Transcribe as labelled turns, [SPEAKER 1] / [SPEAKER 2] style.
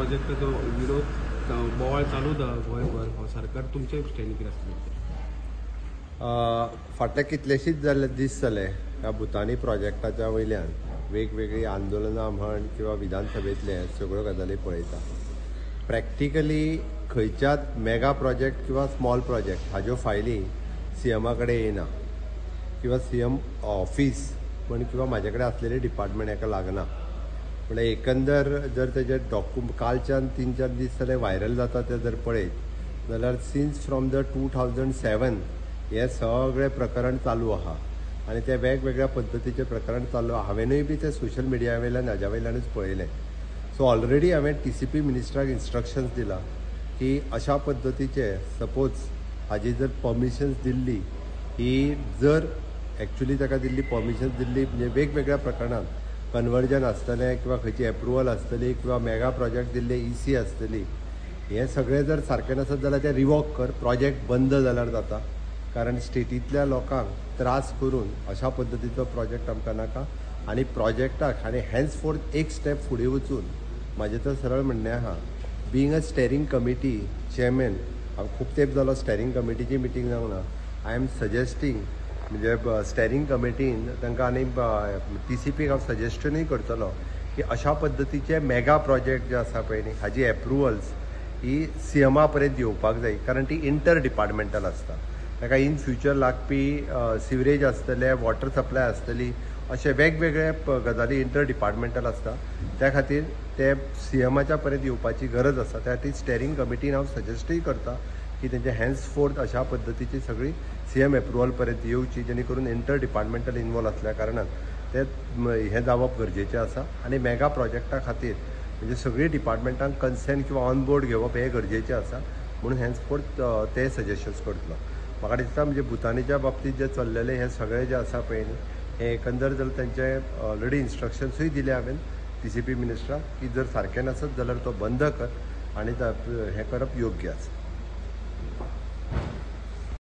[SPEAKER 1] प्रोजेक्टाचो विरोध बोवाळ चालू दा गोंयभर हो सरकार तुमचे दृश्टीन कितें आसतलें?
[SPEAKER 2] फाटले कितलेशीच दीस जाले ह्या भुतानी प्रोजेक्टाच्या वयल्यान वेगवेगळी आंदोलनां म्हण किंवा विधानसभेतले सगळ्यो गजाली पळयता. प्रॅक्टिकली खंयच्याच मेगा प्रोजेक्ट किंवा स्मॉल प्रोजेक्ट हाज्यो फायली सीएमा कडेन येना किंवा सीएम ऑफिस म्हण किंवा म्हाजे कडेन आसलेले डिपार्टमेंट हाका लागना. म्हणजे एकंदर जर तेजे कालच्यान 3-4 दीस जाले व्हायरल जाता ते जर पळयत जाल्यार सिन्स फ्रॉम द 2007 हे सगळें प्रकरण चालू आहा आनी ते वेगवेगळ्या पद्दतीचें प्रकरण चालू आहा. हांवेनूय बी ते सोशल मिडिया वयल्यान हाज्या वयल्यानूच पळयलें. सो ऑलरेडी हांवें TCP मिनिस्टराक इन्स्ट्रक्शन्स दिला की अशा पद्दतीचे सपोज हाजी जर परमिशन्स दिल्ली ही जर एक्चुअली ताका दिल्ली परमिशन्स दिल्ली म्हणजे वेगवेगळ्या प्रकरणांत कन्वर्जन आसतलें किंवा खंयची एप्रुवल आसतली किंवा मेगा प्रोजेक्ट दिल्ले EC आसतली, हें सगळें जर सारकें नसत जाल्यार ते रिवोक कर. प्रोजेक्ट बंद जाल्यार जाता, कारण स्टेटींतल्या लोकांक त्रास करून अशा पद्दतीचो प्रोजेक्ट आमकां नाका. आनी प्रोजेक्टाक आनी हॅन्स फोर्थ एक स्टेप फुडें वचून म्हाजें तर सरळ म्हणणें आहा, being a steering committee chairman, हांव खूब तेंप जालो स्टेरींग कमिटीची मिटींग जावंक ना. आय एम सजेस्टींग म्हणजे स्टेरींग कमिटीन तांकां आनी TCPक हांव सजेस्टनूय करतलो की अशा पद्दतीचे मेगा प्रोजेक्ट जे आसा पळय न्ही हाजी एप्रुवल्स ही सीएमा पर्यंत येवपाक जाय, कारण ती इंटर डिपार्टमेंटल आसता. ताका इन फ्युचर लागपी सिवरेज आसतले, वॉटर सप्लाय आसतली, अशे वेगवेगळे गजाली इंटर डिपार्टमेंटल आसता. त्या खातीर ते सीएमाच्या पर्यंत येवपाची गरज आसा. त्या खातीर स्टेरींग कमिटीन हांव सजेस्टूय करता की तेंचे हॅन्स फोर्थ अशा पद्दतीची सगळी सीएम एप्रुवल पर्यंत येवची, जेणे करून इंटर डिपार्टमेंटल इन्वॉल्व आसल्या कारणान ते हें जावप गरजेचें आसा. आनी मेगा प्रोजेक्टा खातीर म्हणजे सगळी डिपार्टमेंटांक कन्सेंट किंवा ऑन बोर्ड घेवप हें गरजेचें आसा. म्हणून हॅन्स फोर्थ ते सजेशन्स करतलो. म्हाका दिसता म्हणजे भुतानीच्या बाबतींत जे चल्लेले हे सगळे जे आसा पळय न्ही हे एकंदर जर तेंचे ऑलरेडी इन्स्ट्रक्शन्सूय दिले हांवें TCP मिनिस्टराक की जर सारकें नसत जाल्यार तो बंद कर आनी हें करप योग्य आसा.